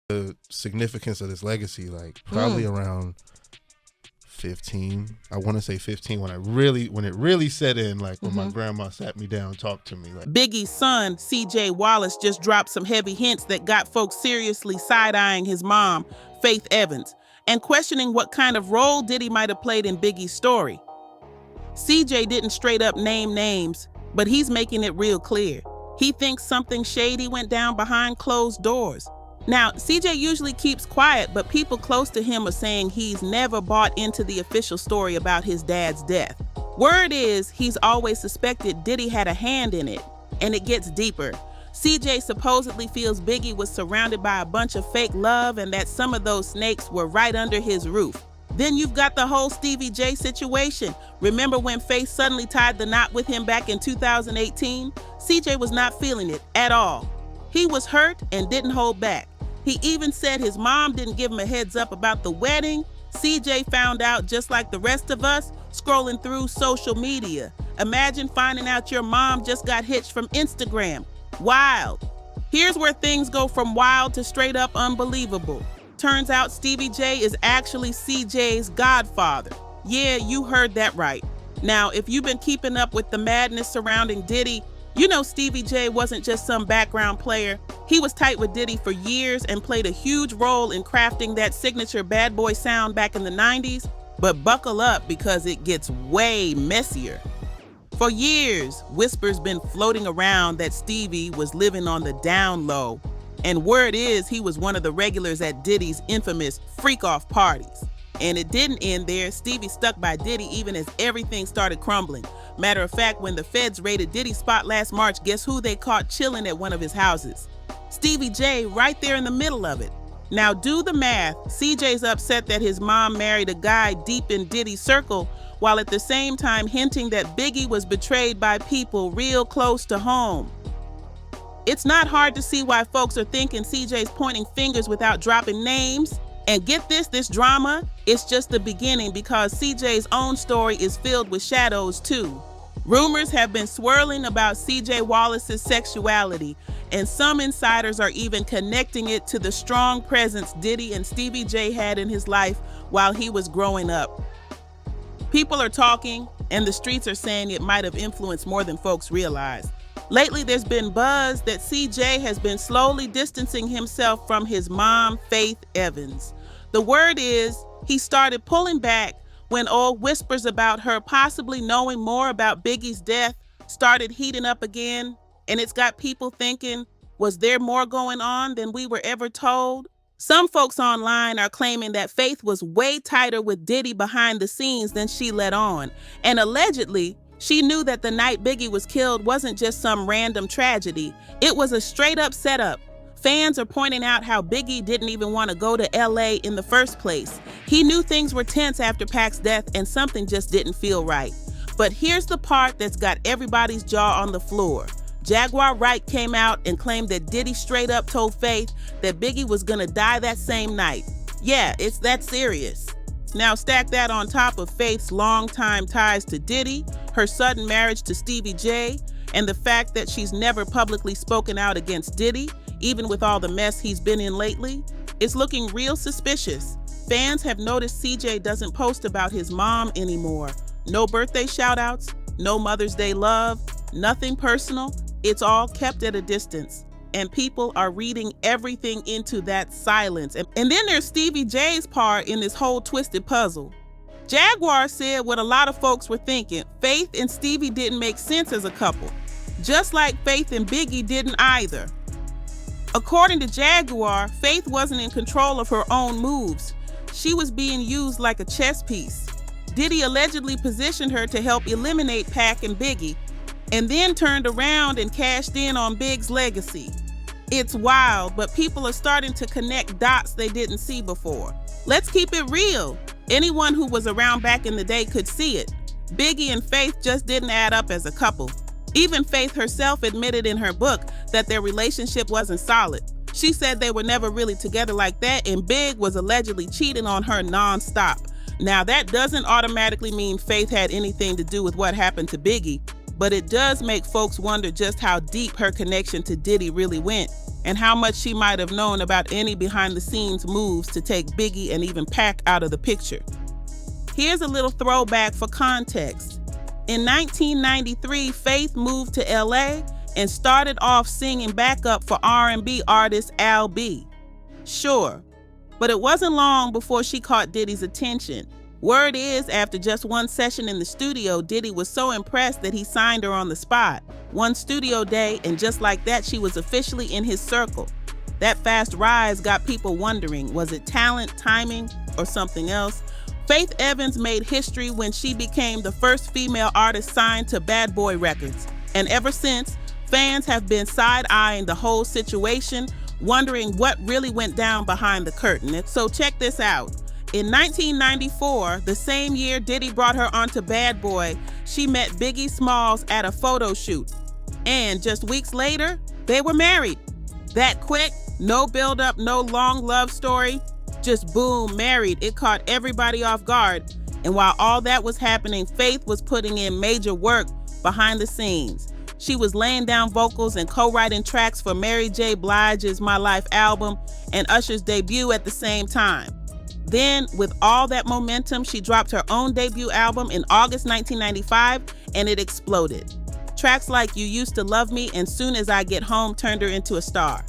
the significance of this legacy, like probably around 15. I want to say 15 when it really set in, like when my grandma sat me down and talked to me. Like Biggie's son, C.J. Wallace, just dropped some heavy hints that got folks seriously side-eyeing his mom, Faith Evans, and questioning what kind of role Diddy might have played in Biggie's story. C.J. didn't straight up name names, but he's making it real clear. He thinks something shady went down behind closed doors. Now, CJ usually keeps quiet, but people close to him are saying he's never bought into the official story about his dad's death. Word is he's always suspected Diddy had a hand in it, and it gets deeper. CJ supposedly feels Biggie was surrounded by a bunch of fake love and that some of those snakes were right under his roof. Then you've got the whole Stevie J situation. Remember when Faith suddenly tied the knot with him back in 2018? CJ was not feeling it at all. He was hurt and didn't hold back. He even said his mom didn't give him a heads up about the wedding. CJ found out just like the rest of us, scrolling through social media. Imagine finding out your mom just got hitched from Instagram. Wild. Here's where things go from wild to straight up unbelievable. Turns out Stevie J is actually CJ's godfather. Yeah, you heard that right. Now, if you've been keeping up with the madness surrounding Diddy, you know Stevie J wasn't just some background player. He was tight with Diddy for years and played a huge role in crafting that signature bad boy sound back in the 90s. But buckle up because it gets way messier. For years, whispers been floating around that Stevie was living on the down low. And word is he was one of the regulars at Diddy's infamous freak-off parties. And it didn't end there. Stevie stuck by Diddy even as everything started crumbling. Matter of fact, when the feds raided Diddy's spot last March, guess who they caught chilling at one of his houses? Stevie J, right there in the middle of it. Now do the math. CJ's upset that his mom married a guy deep in Diddy's circle, while at the same time hinting that Biggie was betrayed by people real close to home. It's not hard to see why folks are thinking CJ's pointing fingers without dropping names. And get this drama, it's just the beginning because CJ's own story is filled with shadows too. Rumors have been swirling about CJ Wallace's sexuality, and some insiders are even connecting it to the strong presence Diddy and Stevie J had in his life while he was growing up. People are talking, and the streets are saying it might have influenced more than folks realize. Lately, there's been buzz that CJ has been slowly distancing himself from his mom, Faith Evans. The word is he started pulling back when old whispers about her possibly knowing more about Biggie's death started heating up again, and it's got people thinking, was there more going on than we were ever told? Some folks online are claiming that Faith was way tighter with Diddy behind the scenes than she let on, and allegedly, she knew that the night Biggie was killed wasn't just some random tragedy. It was a straight-up setup. Fans are pointing out how Biggie didn't even want to go to LA in the first place. He knew things were tense after Pac's death and something just didn't feel right. But here's the part that's got everybody's jaw on the floor. Jaguar Wright came out and claimed that Diddy straight up told Faith that Biggie was gonna die that same night. Yeah, it's that serious. Now stack that on top of Faith's longtime ties to Diddy, her sudden marriage to Stevie J, and the fact that she's never publicly spoken out against Diddy, even with all the mess he's been in lately. It's looking real suspicious. Fans have noticed CJ doesn't post about his mom anymore. No birthday shoutouts, no Mother's Day love, nothing personal. It's all kept at a distance. And people are reading everything into that silence. And then there's Stevie J's part in this whole twisted puzzle. Jaguar said what a lot of folks were thinking. Faith and Stevie didn't make sense as a couple, just like Faith and Biggie didn't either. According to Jaguar, Faith wasn't in control of her own moves. She was being used like a chess piece. Diddy allegedly positioned her to help eliminate Pac and Biggie, and then turned around and cashed in on Big's legacy. It's wild, but people are starting to connect dots they didn't see before. Let's keep it real. Anyone who was around back in the day could see it. Biggie and Faith just didn't add up as a couple. Even Faith herself admitted in her book that their relationship wasn't solid. She said they were never really together like that, and Big was allegedly cheating on her nonstop. Now, that doesn't automatically mean Faith had anything to do with what happened to Biggie, but it does make folks wonder just how deep her connection to Diddy really went. and how much she might have known about any behind-the-scenes moves to take Biggie and even Pac out of the picture. Here's a little throwback for context. In 1993, Faith moved to LA and started off singing backup for R&B artist Al B. Sure, but it wasn't long before she caught Diddy's attention. Word is, after just one session in the studio, Diddy was so impressed that he signed her on the spot. One studio day, and just like that, she was officially in his circle. That fast rise got people wondering, was it talent, timing, or something else? Faith Evans made history when she became the first female artist signed to Bad Boy Records. And ever since, fans have been side-eyeing the whole situation, wondering what really went down behind the curtain. So check this out. In 1994, the same year Diddy brought her onto Bad Boy, she met Biggie Smalls at a photo shoot. And just weeks later, they were married. That quick, no build-up, no long love story, just boom, married. It caught everybody off guard. And while all that was happening, Faith was putting in major work behind the scenes. She was laying down vocals and co-writing tracks for Mary J. Blige's My Life album and Usher's debut at the same time. Then, with all that momentum, she dropped her own debut album in August 1995, and it exploded. Tracks like You Used to Love Me and Soon as I Get Home turned her into a star.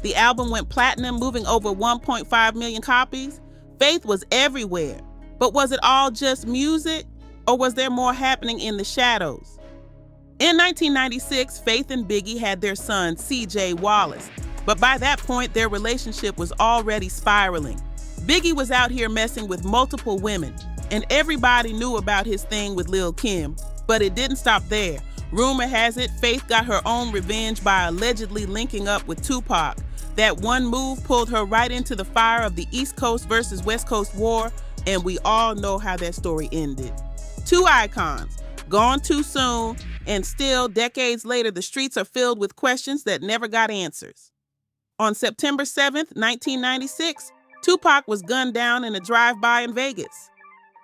The album went platinum, moving over 1.5 million copies. Faith was everywhere. But was it all just music, or was there more happening in the shadows? In 1996, Faith and Biggie had their son, CJ Wallace. But by that point, their relationship was already spiraling. Biggie was out here messing with multiple women, and everybody knew about his thing with Lil' Kim, but it didn't stop there. Rumor has it, Faith got her own revenge by allegedly linking up with Tupac. That one move pulled her right into the fire of the East Coast versus West Coast war, and we all know how that story ended. Two icons, gone too soon, and still, decades later, the streets are filled with questions that never got answers. On September 7th, 1996, Tupac was gunned down in a drive-by in Vegas.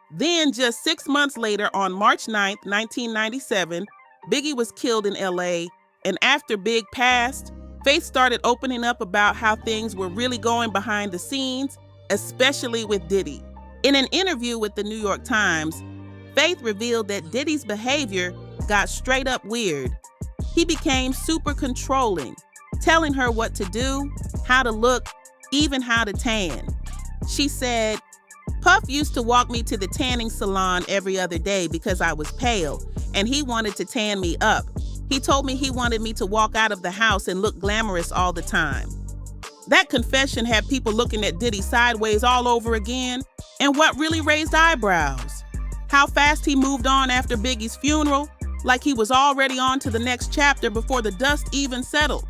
Then, just 6 months later, on March 9th, 1997, Biggie was killed in LA, and after Big passed, Faith started opening up about how things were really going behind the scenes, especially with Diddy. In an interview with the New York Times, Faith revealed that Diddy's behavior got straight up weird. He became super controlling, telling her what to do, how to look, even how to tan. She said, Puff used to walk me to the tanning salon every other day because I was pale, and he wanted to tan me up. He told me he wanted me to walk out of the house and look glamorous all the time. That confession had people looking at Diddy sideways all over again, and what really raised eyebrows? How fast he moved on after Biggie's funeral, like he was already on to the next chapter before the dust even settled.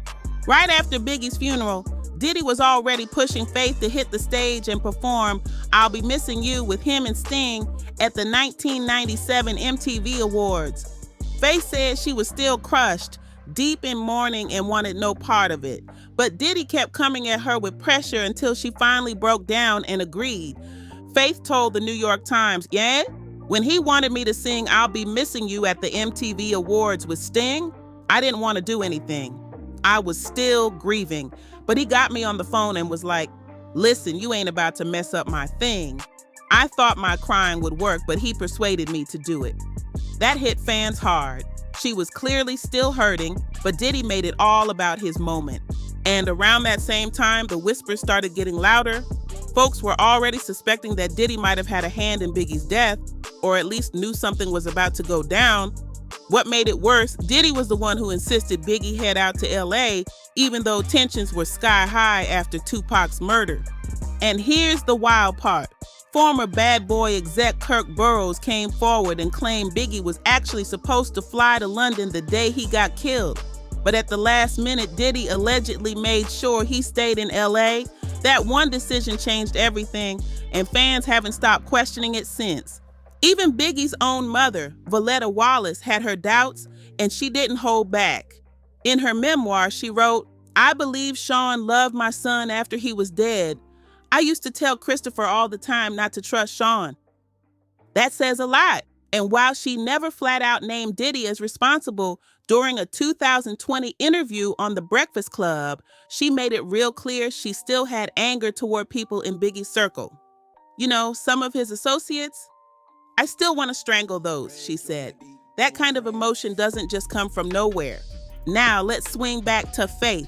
Right after Biggie's funeral, Diddy was already pushing Faith to hit the stage and perform I'll Be Missing You with him and Sting at the 1997 MTV Awards. Faith said she was still crushed, deep in mourning, and wanted no part of it. But Diddy kept coming at her with pressure until she finally broke down and agreed. Faith told the New York Times, "Yeah, when he wanted me to sing I'll Be Missing You at the MTV Awards with Sting, I didn't want to do anything. I was still grieving. But he got me on the phone and was like, listen, you ain't about to mess up my thing. I thought my crying would work, but he persuaded me to do it." That hit fans hard. She was clearly still hurting, but Diddy made it all about his moment. And around that same time, the whispers started getting louder. Folks were already suspecting that Diddy might have had a hand in Biggie's death, or at least knew something was about to go down. What made it worse, Diddy was the one who insisted Biggie head out to LA, even though tensions were sky high after Tupac's murder. And here's the wild part. Former Bad Boy exec Kirk Burroughs came forward and claimed Biggie was actually supposed to fly to London the day he got killed. But at the last minute, Diddy allegedly made sure he stayed in LA. That one decision changed everything, and fans haven't stopped questioning it since. Even Biggie's own mother, Voletta Wallace, had her doubts, and she didn't hold back. In her memoir, she wrote, "I believe Sean loved my son after he was dead. I used to tell Christopher all the time not to trust Sean." That says a lot. And while she never flat out named Diddy as responsible, During a 2020 interview on The Breakfast Club, she made it real clear she still had anger toward people in Biggie's circle. You know, some of his associates? I still want to strangle those, she said. That kind of emotion doesn't just come from nowhere. Now, let's swing back to Faith.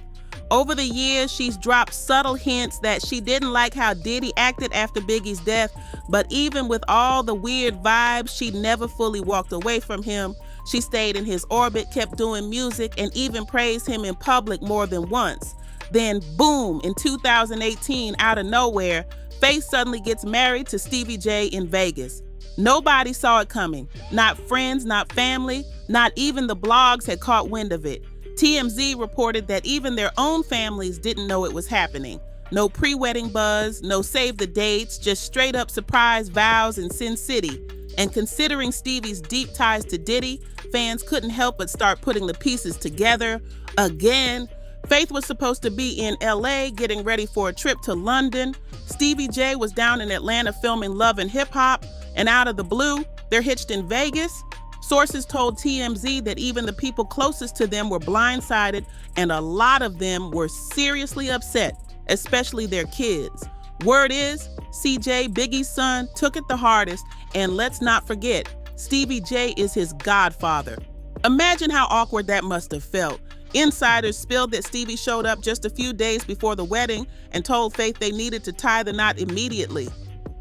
Over the years, she's dropped subtle hints that she didn't like how Diddy acted after Biggie's death, but even with all the weird vibes, she never fully walked away from him. She stayed in his orbit, kept doing music, and even praised him in public more than once. Then, boom, in 2018, out of nowhere, Faith suddenly gets married to Stevie J in Vegas. Nobody saw it coming. Not friends, not family, not even the blogs had caught wind of it. TMZ reported that even their own families didn't know it was happening. No pre-wedding buzz, no save the dates, just straight up surprise vows in Sin City. And considering Stevie's deep ties to Diddy, fans couldn't help but start putting the pieces together. Again, Faith was supposed to be in LA getting ready for a trip to London. Stevie J was down in Atlanta filming Love and Hip Hop, and out of the blue, they're hitched in Vegas. Sources told TMZ that even the people closest to them were blindsided, and a lot of them were seriously upset, especially their kids. Word is, CJ, Biggie's son, took it the hardest, and let's not forget, Stevie J is his godfather. Imagine how awkward that must have felt. Insiders spilled that Stevie showed up just a few days before the wedding and told Faith they needed to tie the knot immediately.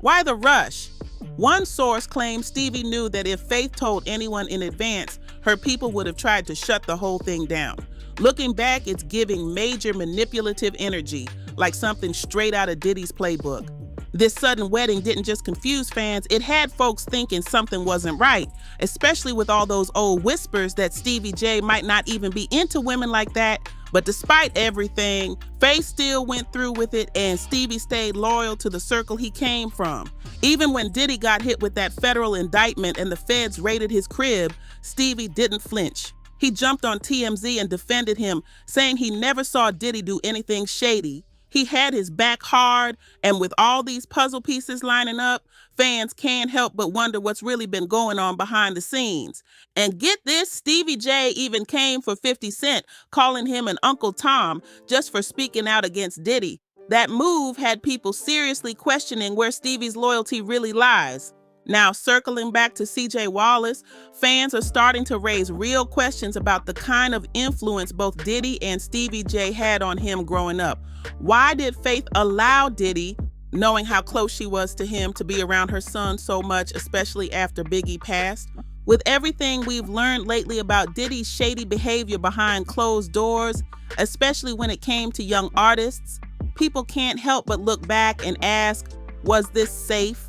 Why the rush? One source claimed Stevie knew that if Faith told anyone in advance, her people would have tried to shut the whole thing down. Looking back, it's giving major manipulative energy, like something straight out of Diddy's playbook. This sudden wedding didn't just confuse fans, it had folks thinking something wasn't right, especially with all those old whispers that Stevie J might not even be into women like that. But despite everything, Faith still went through with it, and Stevie stayed loyal to the circle he came from. Even when Diddy got hit with that federal indictment and the feds raided his crib, Stevie didn't flinch. He jumped on TMZ and defended him, saying he never saw Diddy do anything shady. He had his back hard, and with all these puzzle pieces lining up, fans can't help but wonder what's really been going on behind the scenes. And get this, Stevie J even came for 50 Cent, calling him an Uncle Tom just for speaking out against Diddy. That move had people seriously questioning where Stevie's loyalty really lies. Now, circling back to CJ Wallace, fans are starting to raise real questions about the kind of influence both Diddy and Stevie J had on him growing up. Why did Faith allow Diddy, knowing how close she was to him, to be around her son so much, especially after Biggie passed? With everything we've learned lately about Diddy's shady behavior behind closed doors, especially when it came to young artists, people can't help but look back and ask, was this safe?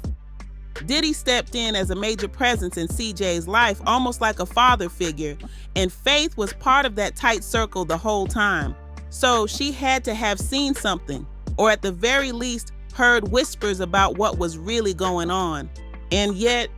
Diddy stepped in as a major presence in CJ's life, almost like a father figure, and Faith was part of that tight circle the whole time. So she had to have seen something, or at the very least, heard whispers about what was really going on. And yet,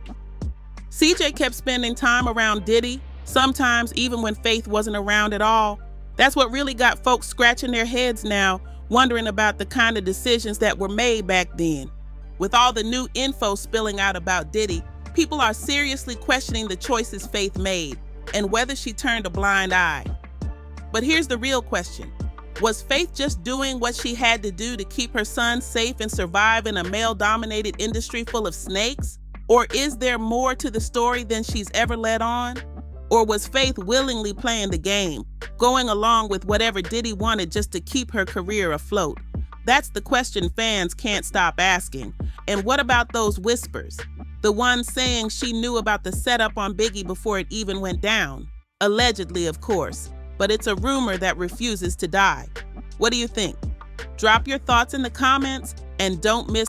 CJ kept spending time around Diddy, sometimes even when Faith wasn't around at all. That's what really got folks scratching their heads now, wondering about the kind of decisions that were made back then. With all the new info spilling out about Diddy, people are seriously questioning the choices Faith made and whether she turned a blind eye. But here's the real question. Was Faith just doing what she had to do to keep her son safe and survive in a male-dominated industry full of snakes? Or is there more to the story than she's ever let on? Or was Faith willingly playing the game, going along with whatever Diddy wanted just to keep her career afloat? That's the question fans can't stop asking. And what about those whispers? The ones saying she knew about the setup on Biggie before it even went down. Allegedly, of course. But it's a rumor that refuses to die. What do you think? Drop your thoughts in the comments and don't miss